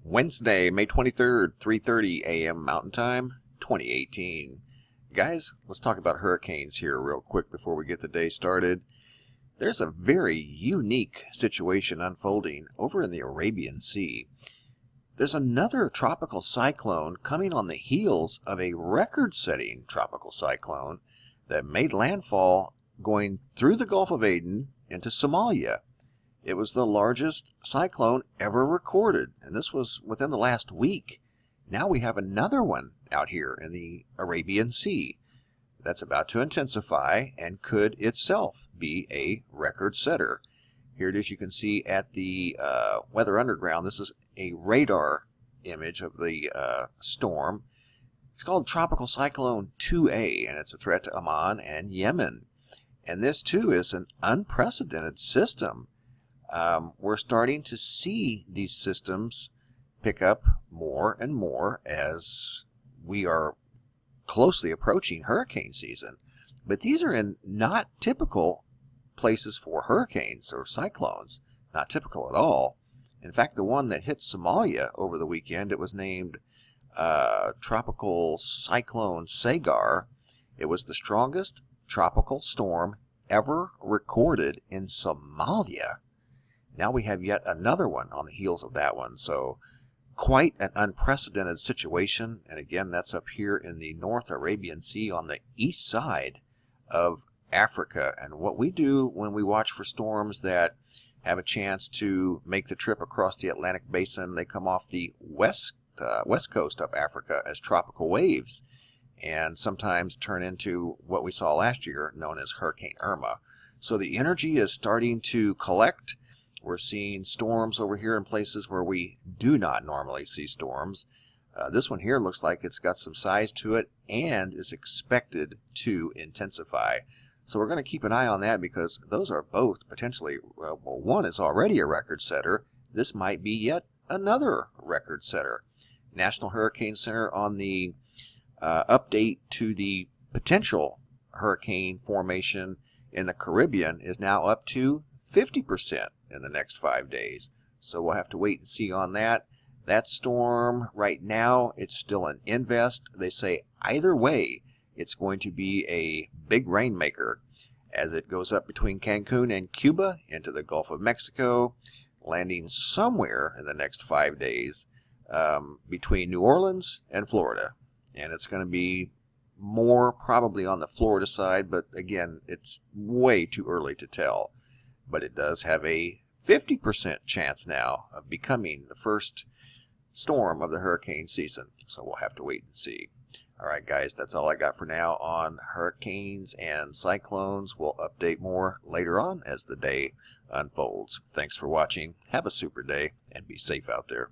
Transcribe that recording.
Wednesday, May 23rd, 3:30 a.m. Mountain Time, 2018. Guys, let's talk about hurricanes here real quick before we get the day started. There's a very unique situation unfolding over in the Arabian Sea. There's another tropical cyclone coming on the heels of a record-setting tropical cyclone that made landfall going through the Gulf of Aden into Somalia. It was the largest cyclone ever recorded, and this was within the last week. Now we have another one out here in the Arabian Sea that's about to intensify and could itself be a record setter. Here it is, you can see at the Weather Underground. This is a radar image of the storm. It's called Tropical Cyclone 2A, and it's a threat to Oman and Yemen. And this, too, is an unprecedented system. We're starting to see these systems pick up more and more as we are closely approaching hurricane season. But these are in not typical places for hurricanes or cyclones. Not typical at all. In fact, the one that hit Somalia over the weekend, it was named Tropical Cyclone Sagar. It was the strongest tropical storm ever recorded in Somalia. Now we have yet another one on the heels of that one. So quite an unprecedented situation. And again, that's up here in the North Arabian Sea on the east side of Africa. And what we do when we watch for storms that have a chance to make the trip across the Atlantic Basin, they come off the west coast of Africa as tropical waves and sometimes turn into what we saw last year known as Hurricane Irma. So the energy is starting to collect. We're seeing storms over here in places where we do not normally see storms. This one here looks like it's got some size to it and is expected to intensify. So we're going to keep an eye on that because those are both potentially, well, one is already a record setter. This might be yet another record setter. National Hurricane Center on the update to the potential hurricane formation in the Caribbean is now up to 50% in the next 5 days. So we'll have to wait and see on that. That storm right now, it's still an invest. They say either way, it's going to be a big rainmaker as it goes up between Cancun and Cuba into the Gulf of Mexico, landing somewhere in the next 5 days between New Orleans and Florida. And it's going to be more probably on the Florida side, but again, it's way too early to tell. But it does have a 50% chance now of becoming the first storm of the hurricane season. So we'll have to wait and see. All right, guys, that's all I got for now on hurricanes and cyclones. We'll update more later on as the day unfolds. Thanks for watching. Have a super day and be safe out there.